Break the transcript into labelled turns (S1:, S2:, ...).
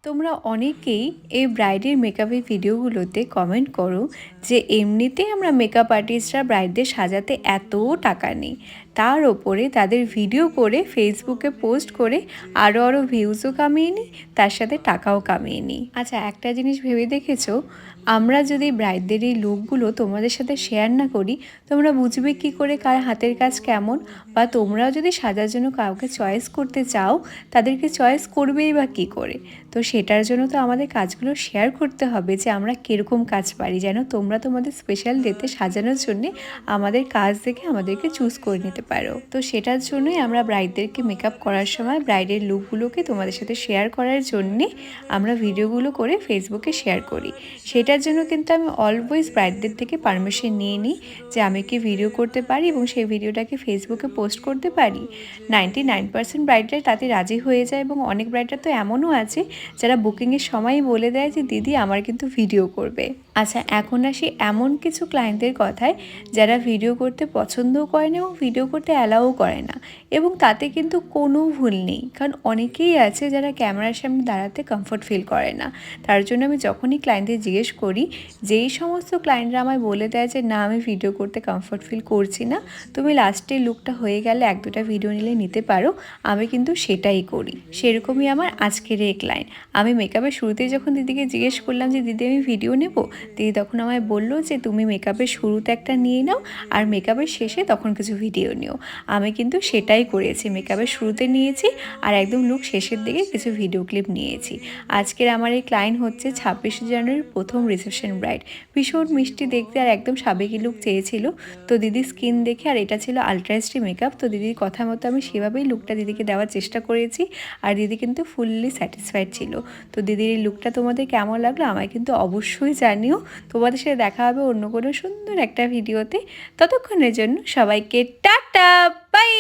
S1: তোমরা অনেকেই এই ব্রাইডের মেকআপের ভিডিওগুলোতে কমেন্ট করো যে এমনিতেই আমরা মেকআপ আর্টিস্টরা ব্রাইডদের সাজাতে এত টাকা নিই, তার ওপরে তাদের ভিডিও করে ফেসবুকে পোস্ট করে আরও ভিউজও কামিয়ে নিই, তার সাথে টাকাও কামিয়ে নিই। আচ্ছা, একটা জিনিস ভেবে দেখেছো, আমরা যদি ব্রাইডদের এই লুকগুলো তোমাদের সাথে শেয়ার না করি, তোমরা বুঝবে কি করে কার হাতের কাজ কেমন? বা তোমরাও যদি সাজার জন্য কাউকে চয়েস করতে চাও, তাদেরকে চয়েস করবেই বা কী করে? তো সেটার জন্য তো আমাদের কাজগুলো শেয়ার করতে হবে যে আমরা কীরকম কাজ পারি, যেন তোমরা তোমাদের স্পেশাল ডেতে সাজানোর জন্যে আমাদের কাজ দেখে আমাদেরকে চুজ করে নিতে পারো। তো সেটার জন্যই আমরা ব্রাইডদেরকে মেকআপ করার সময় ব্রাইডের লুকগুলোকে তোমাদের সাথে শেয়ার করার জন্যে আমরা ভিডিওগুলো করে ফেসবুকে শেয়ার করি। সেটার জন্য কিন্তু আমি অলওয়েজ ব্রাইডদের থেকে পারমিশন নিয়ে নিই যে আমি কি ভিডিও করতে পারি এবং সেই ভিডিওটাকে ফেসবুকে পোস্ট করতে পারি। 99% ব্রাইডরা তাতে রাজি হয়ে যায় এবং অনেক ব্রাইডরা তো এমনও আছে যারা বুকিংয়ের সময়ই বলে দেয় যে দিদি আমার কিন্তু ভিডিও করবে। আচ্ছা, এখন আসি এমন কিছু ক্লায়েন্টদের কথায় যারা ভিডিও করতে পছন্দও করে না এবং ভিডিও করতে অ্যালাউও করে না, এবং তাতে কিন্তু কোনো ভুল নেই, কারণ অনেকেই আছে যারা ক্যামেরার সামনে দাঁড়াতে কমফোর্ট ফিল করে না। তার জন্য আমি যখনই ক্লায়েন্টদের জিজ্ঞেস করি, যেই সমস্ত ক্লায়েন্টরা আমায় বলে দেয় যে না আমি ভিডিও করতে কমফোর্ট ফিল করছি না, তুমি লাস্টে লুকটা হয়ে গেলে 1-2টা ভিডিও নিলে নিতে পারো, আমি কিন্তু সেটাই করি। সেরকমই আমার আজকের এই ক্লায়েন্ট। আমি মেকআপের শুরুতেই যখন দিদিকে জিজ্ঞেস করলাম যে দিদি আমি ভিডিও নেব, দিদি তখন আমায় বললো যে তুমি মেকআপের শুরুতে একটা নিয়ে নাও আর মেকআপের শেষে তখন কিছু ভিডিও নিও। আমি কিন্তু সেটাই করেছি, মেকআপের শুরুতে নিয়েছি আর একদম লুক শেষের দিকে কিছু ভিডিও ক্লিপ নিয়েছি। আজকের আমার এই ক্লায়েন্ট হচ্ছে 26শে জানুয়ারির প্রথম রিসেপশন ব্রাইড। ভীষণ মিষ্টি দেখতে আর একদম সাবেকি লুক চেয়েছিল। তো দিদির স্কিন দেখে, আর এটা ছিল আলট্রা এইচডি মেকআপ, তো দিদির কথা মতো আমি সেভাবেই লুকটা দিদিকে দেওয়ার চেষ্টা করেছি আর দিদি কিন্তু ফুললি স্যাটিসফাইড ছিল। তো দিদির এই লুকটা তোমাদের কেমন লাগলো আমায় কিন্তু অবশ্যই জানিও। তোমাদের সাথে দেখা হবে অন্য কোনো সুন্দর একটা ভিডিওতে। ততক্ষণের জন্য সবাইকে টাটা, বাই।